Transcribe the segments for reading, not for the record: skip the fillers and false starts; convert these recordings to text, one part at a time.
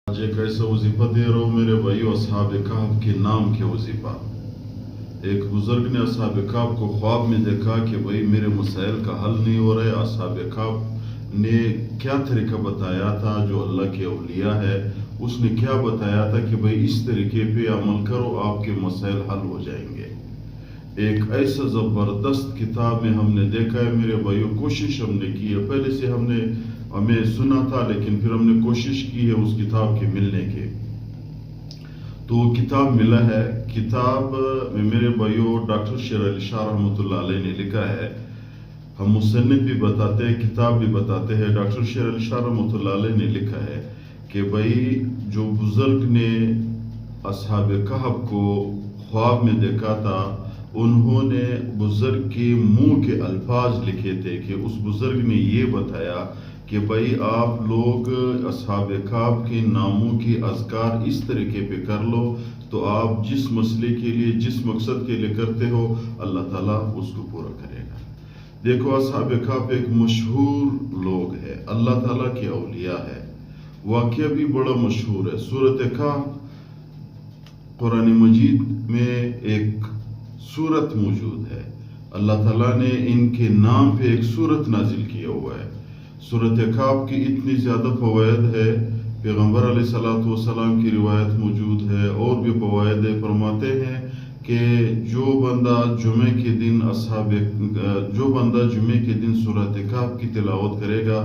آج ایک ایسا وظیفہ دے رہا ہوں میرے بھائیو، اصحاب کہف کے نام کے وظیفہ۔ ایک بزرگ نے اصحاب کہف کو خواب میں دیکھا کہ بھائی میرے مسائل کا حل نہیں ہو رہا ہے۔ اصحاب کہف نے کیا طریقہ بتایا تھا؟ جو اللہ کے اولیاء ہے اس نے کیا بتایا تھا کہ بھائی اس طریقے پہ عمل کرو، آپ کے مسائل حل ہو جائیں گے۔ ایک ایسا زبردست کتاب میں ہم نے دیکھا ہے میرے بھائیو، کوشش ہم نے کی ہے، پہلے سے ہمیں سنا تھا لیکن پھر ہم نے کوشش کی ہے اس کتاب کے ملنے کے، تو وہ کتاب ملا ہے۔ کتاب میں میرے بھائیو ڈاکٹر شیر علی شاہ رحمۃ اللہ علیہ نے لکھا ہے۔ ہم مصنف بھی بتاتے ہیں، کتاب بھی بتاتے ہیں۔ ڈاکٹر شیر علی شاہ رحمۃ اللہ علیہ نے لکھا ہے کہ بھائی جو بزرگ نے اصحاب کہف کو خواب میں دیکھا تھا، انہوں نے بزرگ کے منہ کے الفاظ لکھے تھے کہ اس بزرگ نے یہ بتایا کہ بھائی آپ لوگ اصحاب کہف کے ناموں کی اذکار اس طریقے پہ کر لو تو آپ جس مسئلے کے لیے، جس مقصد کے لیے کرتے ہو، اللہ تعالیٰ اس کو پورا کرے گا۔ دیکھو اصحاب کہف ایک مشہور لوگ ہے، اللہ تعالیٰ کے اولیاء ہے۔ واقعہ بھی بڑا مشہور ہے۔ سورۃ کہف قرآن مجید میں ایک سورت موجود ہے، اللہ تعالیٰ نے ان کے نام پہ ایک سورت نازل کیا ہوا ہے۔ سورۃ کہف کی اتنی زیادہ فوائد ہے، پیغمبر علیہ السلام کی روایت موجود ہے اور بھی فوائد ہے۔ فرماتے ہیں کہ جو بندہ جمعے کے دن سورۃ کہف کی تلاوت کرے گا،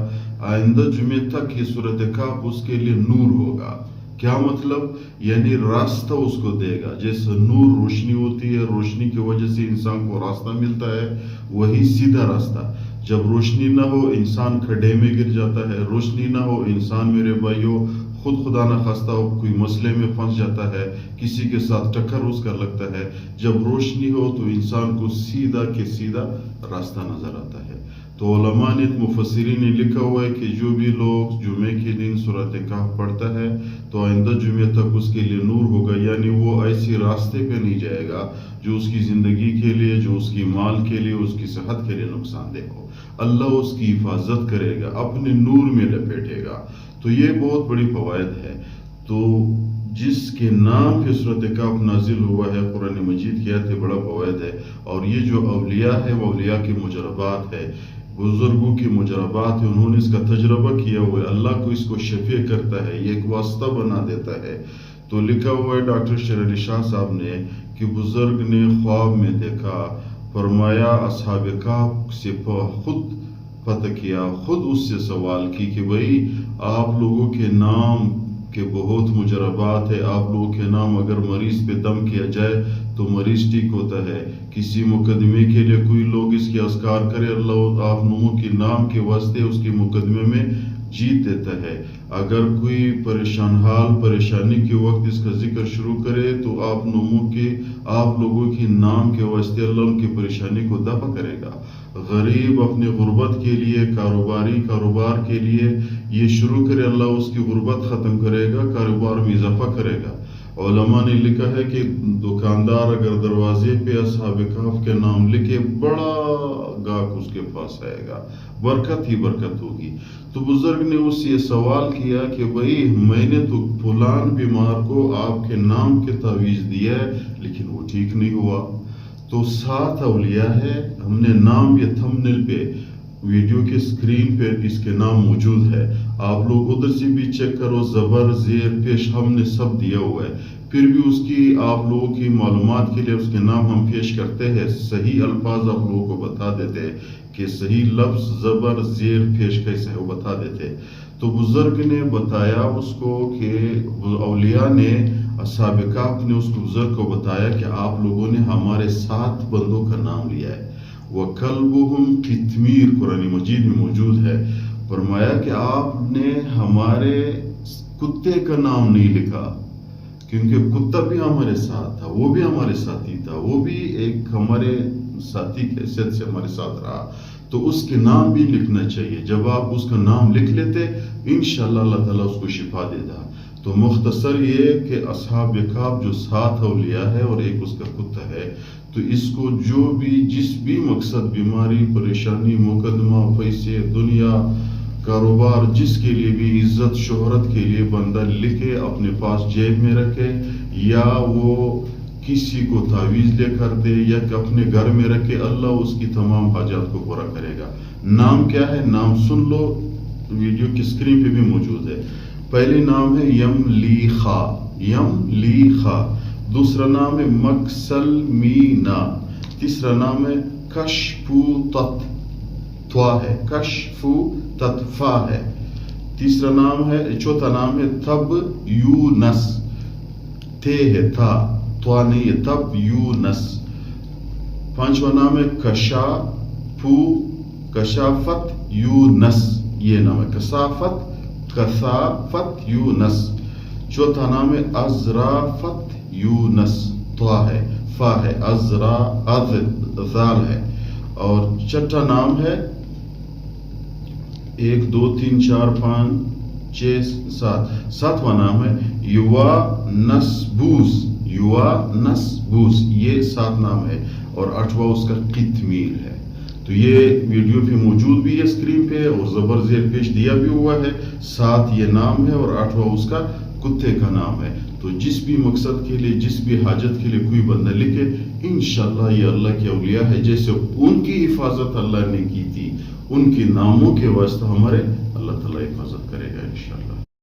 آئندہ جمعے تک یہ سورۃ کہف اس کے لیے نور ہوگا۔ کیا مطلب؟ یعنی راستہ اس کو دے گا۔ جیسے نور روشنی ہوتی ہے، روشنی کی وجہ سے انسان کو راستہ ملتا ہے، وہی سیدھا راستہ۔ جب روشنی نہ ہو انسان کھڈے میں گر جاتا ہے، روشنی نہ ہو انسان میرے بھائیوں خدا نہ خواستہ ہو کوئی مسئلے میں پھنس جاتا ہے، کسی کے ساتھ ٹکر اس کا لگتا ہے۔ جب روشنی ہو تو انسان کو سیدھا کے سیدھا راستہ نظر آتا ہے۔ تو علماء نے، مفسرین نے لکھا ہوا ہے کہ جو بھی لوگ جمعے کے دن سورۃ کہف پڑھتا ہے تو آئندہ جمعے تک اس کے لیے نور ہوگا، یعنی وہ ایسی راستے پہ نہیں جائے گا جو اس کی زندگی کے لیے، جو اس کی مال کے لیے، اس کی صحت کے لیے نقصان دہ ہو۔ اللہ اس کی حفاظت کرے گا، اپنے نور میں لپیٹے گا۔ تو یہ بہت بڑی فوائد ہے۔ تو جس کے نام پہ سورۃ کہف نازل ہوا ہے قرآن مجید کی آیت ہے، بڑا فوائد ہے۔ اور یہ جو اولیاء ہے وہ اولیاء کی مجربات ہے، بزرگوں کی مجربات ہے، انہوں نے اس کا تجربہ کیا ہوا ہے۔ اللہ کو اس کو شفیع کرتا ہے، یہ ایک واسطہ بنا دیتا ہے۔ تو لکھا ہوا ہے ڈاکٹر شیر علی شاہ صاحب نے کہ بزرگ نے خواب میں دیکھا، فرمایا اصحاب کہف سے خود پتہ کیا، خود اس سے سوال کی کہ بھائی آپ لوگوں کے نام کے بہت مجربات ہے، آپ لوگوں کے نام اگر مریض پہ دم کیا جائے تو مریض ٹھیک ہوتا ہے، کسی مقدمے کے لیے کوئی لوگ اس کے اذکار کرے، اللہ آپ لوگوں کے نام کے واسطے اس کے مقدمے میں جیت دیتا ہے۔ اگر کوئی پریشانی کے وقت اس کا ذکر شروع کرے تو آپ لوگوں کے نام کے واسطے اللہ ان کی پریشانی کو دفع کرے گا۔ غریب اپنے غربت کے لیے، کاروبار کے لیے یہ شروع کرے، اللہ اس کی غربت ختم کرے گا، کاروبار میں اضافہ کرے گا۔ علماء نے لکھا ہے کہ دکاندار اگر دروازے پہ اصحاب کہف کے نام لکھے، بڑا گاہک اس کے پاس آئے گا، برکت ہی برکت ہوگی۔ تو بزرگ نے اس سے یہ سوال کیا کہ بھائی میں نے تو فلان بیمار کو آپ کے نام کے تعویذ دیا ہے لیکن وہ ٹھیک نہیں ہوا۔ تو 7 اولیاء ہے، ہم نے نام یہ تھمبنیل پہ، ویڈیو کے سکرین پہ اس کے نام موجود ہے، آپ لوگ ادھر سے بھی چیک کرو، زبر زیر پیش ہم نے سب دیا ہوا ہے۔ پھر بھی اس کی آپ لوگوں کی معلومات کے لیے اس کے نام ہم پیش کرتے ہیں، صحیح الفاظ آپ لوگوں کو بتا دیتے ہیں کہ صحیح لفظ زبر زیر پیش کیسے ہے، وہ بتا دیتے۔ تو بزرگ نے بتایا اس کو کہ اولیاء نے، اصحاب کہف نے اس بزرگ کو بتایا کہ آپ لوگوں نے ہمارے 7 بندوں کا نام لیا ہے۔ وَكَلْبُهُمْ قِطْمِيرٌ قرآن مجید میں موجود ہے۔ فرمایا کہ آپ نے ہمارے کتے کا نام نہیں لکھا، کیونکہ کتا بھی ہمارے ساتھ تھا، وہ بھی ہمارے ساتھی تھا، وہ بھی ایک ہمارے ساتھی کی حیثیت سے ہمارے ساتھ رہا، تو اس کے نام بھی لکھنا چاہیے۔ جب آپ اس کا نام لکھ لیتے انشاءاللہ اللہ تعالیٰ اس کو شفا دے گا۔ تو مختصر یہ کہ اصحاب کہف جو 7 اولیاء ہے اور ایک اس کا کتا ہے، تو اس کو جس بھی مقصد، بیماری، پریشانی، مقدمہ، پیسے، دنیا، کاروبار جس کے لیے بھی عزت شہرت کے لیے بندہ لکھے اپنے پاس جیب میں رکھے یا وہ کسی کو تعویذ لے کر دے یا کہ اپنے گھر میں رکھے، اللہ اس کی تمام حاجات کو پورا کرے گا۔ نام کیا ہے؟ نام سن لو، ویڈیو کی اسکرین پہ بھی موجود ہے۔ پہلی نام ہے یملیخا، یملیخا۔ دوسرا نام ہے مکسلمینا۔ تیسرا نام ہے کشپوتت، توا ہے، کشپوتت، فا ہے۔ تیسرا نام ہے، چوتھا نام ہے تب یونس، تے ہے، تھا، توا نہیں ہے، تب یونس۔ پانچواں نام ہے کشافت یونس، یہ نام ہے کثافت یونس۔ چوتھا نام ہے ازرافت یونس، توا ہے، فا ہے، ذال ہے۔ اور چھٹا نام ہے 1 2 3 4 5 6 7، ساتواں نام ہے یوانسبوس، یوانسبوس، یہ 7 نام ہے۔ اور 8واں اس کا قطمیر ہے۔ تو یہ ویڈیو پہ موجود بھی ہے اسکرین پہ اور زبر زیر پیش دیا بھی ہوا ہے۔ 7 یہ نام ہے اور 8واں اس کا کتے کا نام ہے۔ تو جس بھی مقصد کے لیے، جس بھی حاجت کے لیے کوئی بندہ لکھے، انشاءاللہ یہ اللہ کے اولیاء ہے، جیسے ان کی حفاظت اللہ نے کی تھی، ان کے ناموں کے واسطے ہمارے اللہ تعالیٰ حفاظت کرے گا انشاءاللہ۔